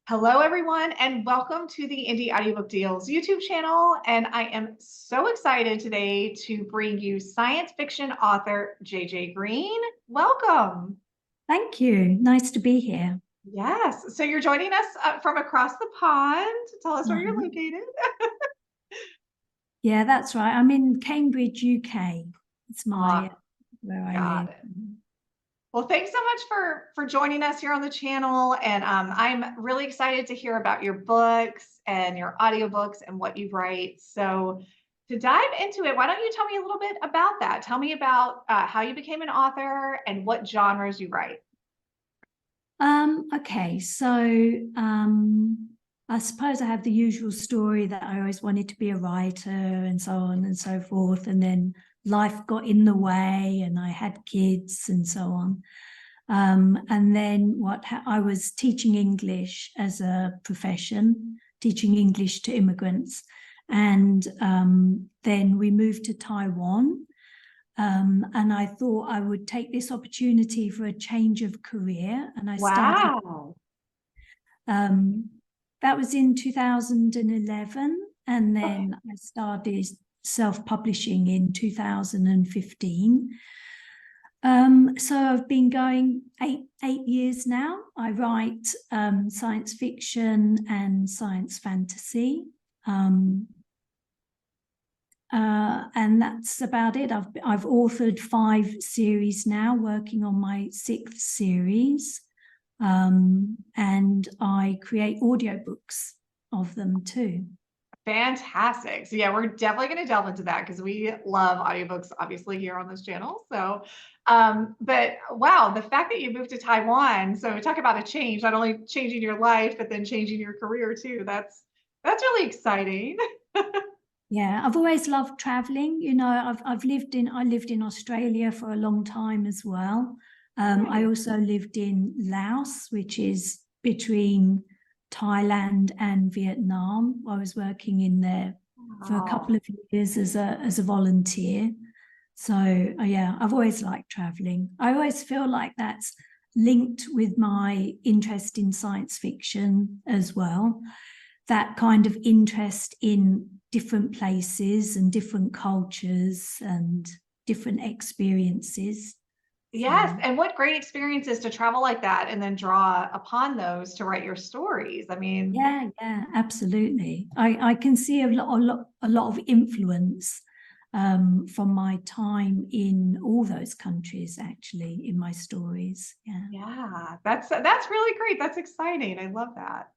Hello, everyone, and welcome to the Indie Audiobook Deals YouTube channel. And I am so excited today to bring you science fiction author JJ Green. Welcome. Thank you. Nice to be here. Yes. So you're joining us from across the pond. Tell us where you're located. Yeah, that's right. I'm in Cambridge, UK. It's where I Got live. it. Well, thanks so much for joining us here on the channel. And I'm really excited to hear about your books and your audiobooks and what you write. So to dive into it, why don't you tell me a little bit about that? Tell me about how you became an author and what genres you write. Okay, so I suppose I have the usual story that I always wanted to be a writer and so on and so forth. And then life got in the way and I had kids and so on. And then I was teaching English as a profession, teaching English to immigrants. And then we moved to Taiwan. And I thought I would take this opportunity for a change of career. And I started, Wow. that was in 2011. And then I started self-publishing in 2015. So I've been going eight years now. I write science fiction and science fantasy. And that's about it. I've authored 5 series now, working on my 6th series. And I create audiobooks of them too. Fantastic. So yeah, we're definitely going to delve into that because we love audiobooks, obviously, here on this channel. So, but wow, the fact that you moved to Taiwan, so talk about a change, not only changing your life, but then changing your career too. That's really exciting. Yeah, I've always loved traveling. You know, I lived in Australia for a long time as well. I also lived in Laos, which is between Thailand and Vietnam. I was working in there for a couple of years as a volunteer. So yeah, I've always liked traveling. I always feel like that's linked with my interest in science fiction as well. That kind of interest in different places and different cultures and different experiences. Yes, and what great experiences to travel like that and then draw upon those to write your stories. I mean, Yeah, absolutely. I can see a lot of influence from my time in all those countries, actually, in my stories. yeah, that's really great. That's exciting. I love that.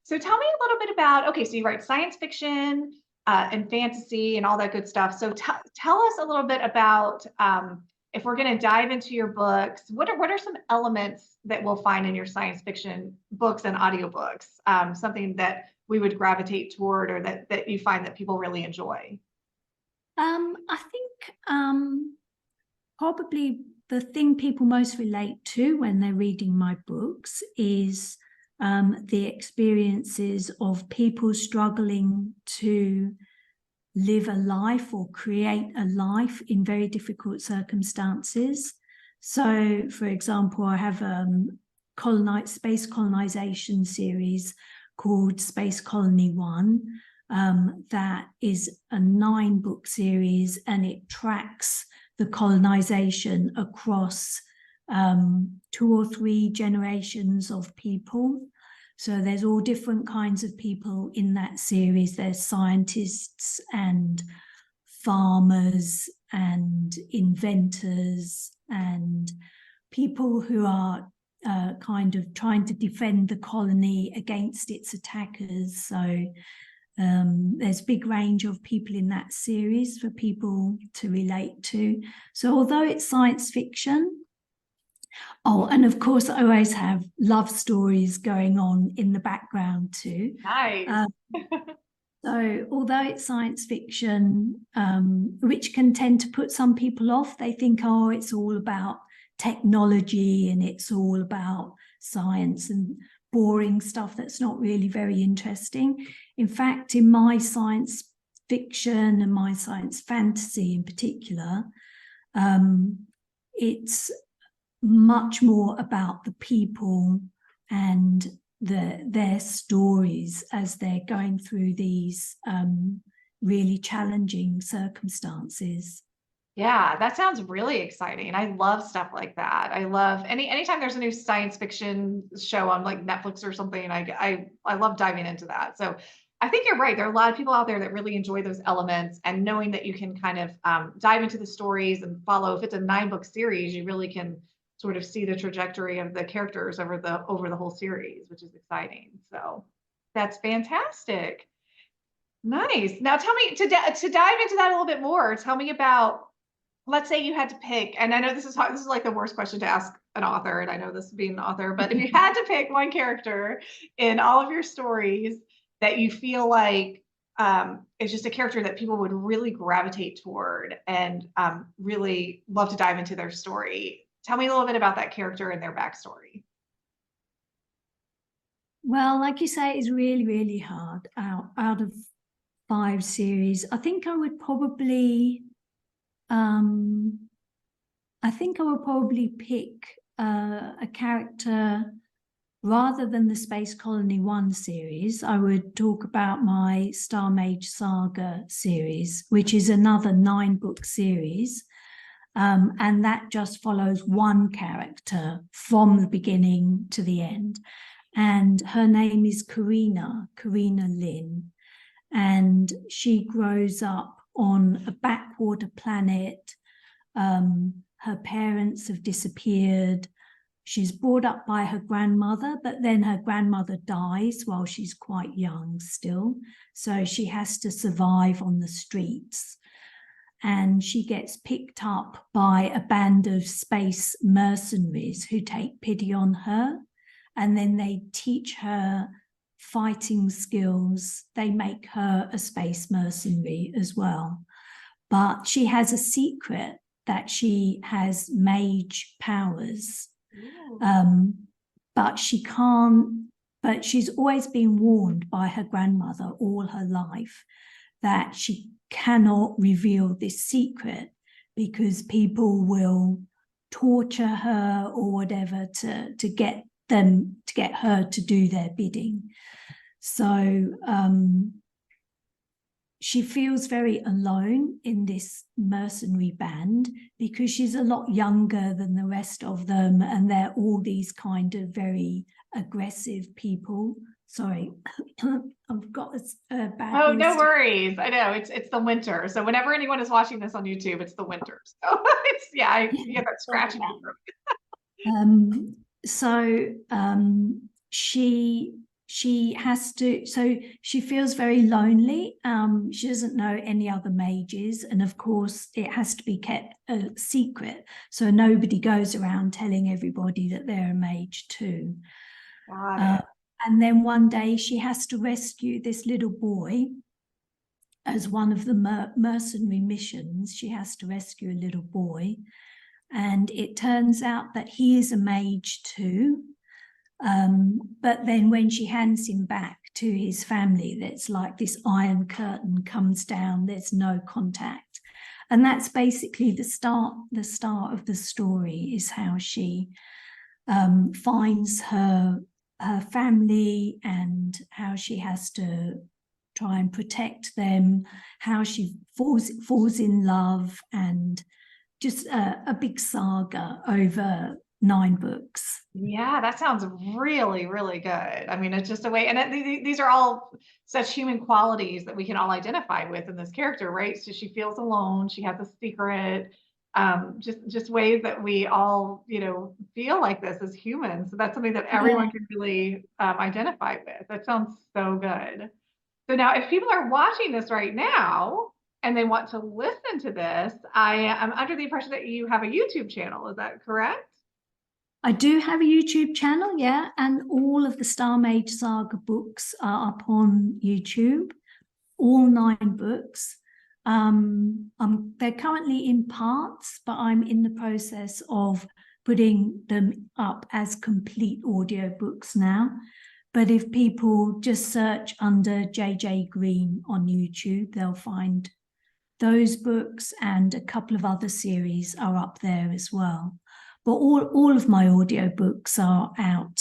So tell me a little bit about, okay, so you write science fiction and fantasy and all that good stuff. So tell us a little bit about if we're going to dive into your books, what are some elements that we'll find in your science fiction books and audiobooks? Something that we would gravitate toward or that you find that people really enjoy? I think probably the thing people most relate to when they're reading my books is the experiences of people struggling to live a life or create a life in very difficult circumstances. So, for example, I have a space colonization series called Space Colony 1. That is a 9-book series, and it tracks the colonization across 2 or 3 generations of people. So there's all different kinds of people in that series. There's scientists and farmers and inventors and people who are kind of trying to defend the colony against its attackers. So there's a big range of people in that series for people to relate to. So although it's science fiction, and of course, I always have love stories going on in the background too. Nice. So although it's science fiction, which can tend to put some people off, they think, oh, it's all about technology and it's all about science and boring stuff that's not really very interesting. In fact, in my science fiction and my science fantasy in particular, it's much more about the people and their stories as they're going through these really challenging circumstances. Yeah, that sounds really exciting. I love stuff like that. I love anytime there's a new science fiction show on like Netflix or something, I love diving into that. So I think you're right. There are a lot of people out there that really enjoy those elements, and knowing that you can kind of dive into the stories and follow. If it's a 9-book series, you really can sort of see the trajectory of the characters over the whole series, which is exciting. So that's fantastic. Nice. Now tell me to dive into that a little bit more. Tell me about, let's say you had to pick, and I know this is hard, this is like the worst question to ask an author, and I know this being an author, but if you had to pick one character in all of your stories that you feel like is just a character that people would really gravitate toward and really love to dive into their story, tell me a little bit about that character and their backstory. Well, like you say, it's really, really hard. Out of 5 series, I think I would probably pick a character rather than the Space Colony 1 series. I would talk about my Star Mage Saga series, which is another 9-book series. And that just follows one character from the beginning to the end. And her name is Karina Lynn. And she grows up on a backwater planet. Her parents have disappeared. She's brought up by her grandmother, but then her grandmother dies while she's quite young still. So she has to survive on the streets. And she gets picked up by a band of space mercenaries who take pity on her. And then they teach her fighting skills. They make her a space mercenary as well. But she has a secret that she has mage powers. But she can't, but she's always been warned by her grandmother all her life that she cannot reveal this secret because people will torture her or whatever to get her to do their bidding. So she feels very alone in this mercenary band because she's a lot younger than the rest of them, and they're all these kind of very aggressive people. Sorry, I've got a bad. Oh, no worries. I know it's the winter. So whenever anyone is watching this on YouTube, it's the winter. So it's you get that scratching. She has to, so she feels very lonely. She doesn't know any other mages, and of course it has to be kept a secret, so nobody goes around telling everybody that they're a mage too. And then one day she has to rescue this little boy. As one of the mercenary missions, she has to rescue a little boy, and it turns out that he is a mage too. But then when she hands him back to his family, that's like this iron curtain comes down, there's no contact. And that's basically the start of the story, is how she finds her family and how she has to try and protect them, how she falls in love, and just a big saga over 9 books. Yeah, that sounds really, really good. I mean, it's just a way, and these are all such human qualities that we can all identify with in this character, right? So she feels alone, she has a secret, just ways that we all, feel like this as humans. So that's something that everyone can really identify with. That sounds so good. So now, if people are watching this right now and they want to listen to this, I am under the impression that you have a YouTube channel. Is that correct? I do have a YouTube channel, yeah, and all of the Star Mage Saga books are up on YouTube, all 9 books. They're currently in parts, but I'm in the process of putting them up as complete audiobooks now. But if people just search under JJ Green on YouTube, they'll find those books, and a couple of other series are up there as well. But all of my audiobooks are out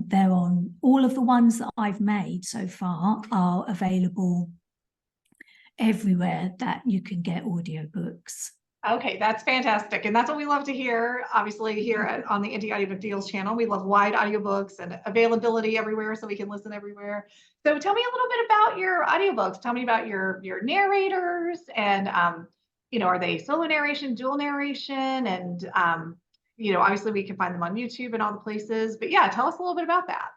They're on all of the ones that I've made so far are available everywhere that you can get audiobooks. Okay, that's fantastic. And that's what we love to hear. Obviously, here on the Indie Audiobook Deals channel, we love wide audiobooks and availability everywhere so we can listen everywhere. So tell me a little bit about your audiobooks. Tell me about your narrators and are they solo narration, dual narration? And obviously we can find them on YouTube and all the places. But yeah, tell us a little bit about that.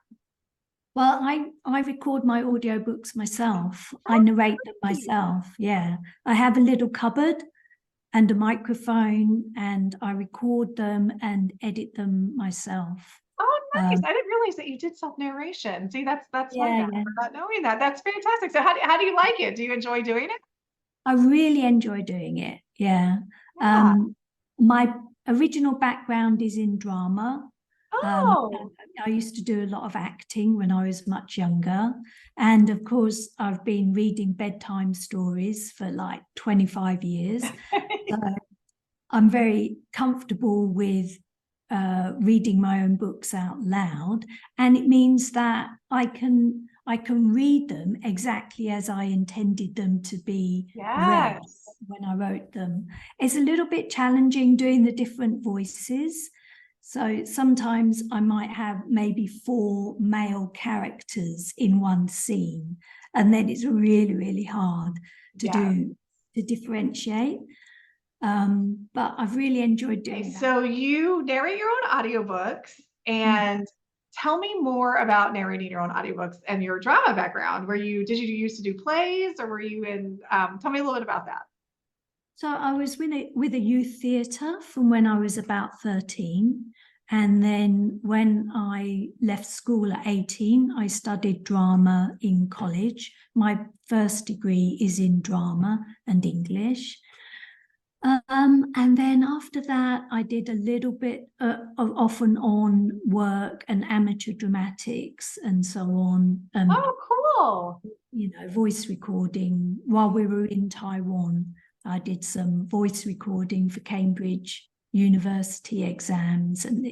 Well, I record my audiobooks myself. I narrate them myself. Yeah. I have a little cupboard and a microphone, and I record them and edit them myself. Oh, nice. I didn't realize that you did self-narration. See, that's my bad for not knowing that. That's fantastic. So how do you like it? Do you enjoy doing it? I really enjoy doing it. Yeah. Yeah. My original background is in drama. Oh. I used to do a lot of acting when I was much younger. And of course, I've been reading bedtime stories for like 25 years. So I'm very comfortable with reading my own books out loud. And it means that I can read them exactly as I intended them to be read when I wrote them. It's a little bit challenging doing the different voices. So sometimes I might have maybe 4 male characters in one scene, and then it's really, really hard to differentiate. But I've really enjoyed doing that. So you narrate your own audiobooks, and tell me more about narrating your own audiobooks and your drama background. Did you used to do plays, or were you in, tell me a little bit about that. So I was with a youth theatre from when I was about 13. And then when I left school at 18, I studied drama in college. My first degree is in drama and English. And then after that, I did a little bit of off and on work and amateur dramatics and so on. Oh, cool. Voice recording. While we were in Taiwan, I did some voice recording for Cambridge University exams and,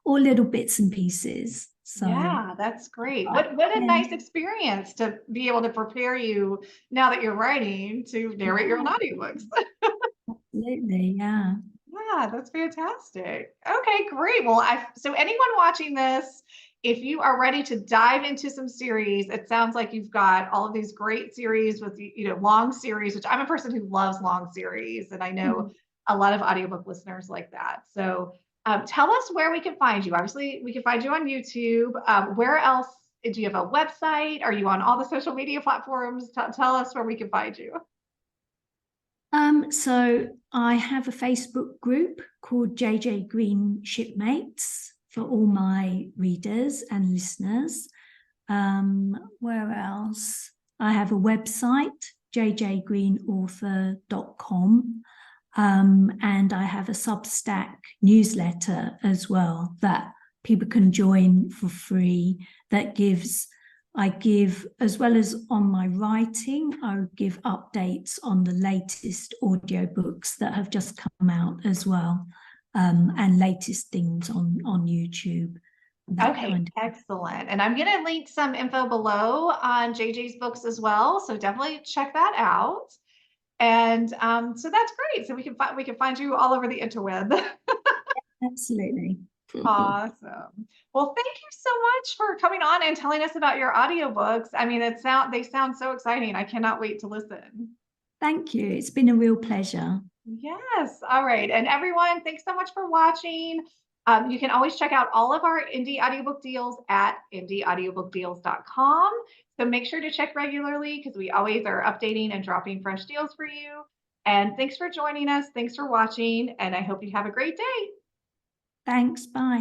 all little bits and pieces. So yeah, that's great. What a nice experience to be able to prepare you now that you're writing to narrate your own audiobooks. Absolutely, yeah. Yeah, that's fantastic. Okay, great. Well, so anyone watching this, if you are ready to dive into some series, it sounds like you've got all of these great series with long series, which I'm a person who loves long series, and I know a lot of audiobook listeners like that. So tell us where we can find you. Obviously, we can find you on YouTube. Where else? Do you have a website? Are you on all the social media platforms? Tell us where we can find you. So I have a Facebook group called JJ Green Shipmates for all my readers and listeners. Where else? I have a website, jjgreenauthor.com. And I have a Substack newsletter as well that people can join for free. I give, as well as on my writing, I give updates on the latest audiobooks that have just come out as well, and latest things on YouTube. Okay, excellent. And I'm going to link some info below on JJ's books as well. So definitely check that out. And so that's great. So we can find you all over the interweb. Absolutely. Awesome. Well, thank you so much for coming on and telling us about your audiobooks. I mean, they sound so exciting. I cannot wait to listen. Thank you. It's been a real pleasure. Yes. All right. And everyone, thanks so much for watching. You can always check out all of our indie audiobook deals at indieaudiobookdeals.com. So make sure to check regularly because we always are updating and dropping fresh deals for you. And thanks for joining us. Thanks for watching. And I hope you have a great day. Thanks. Bye.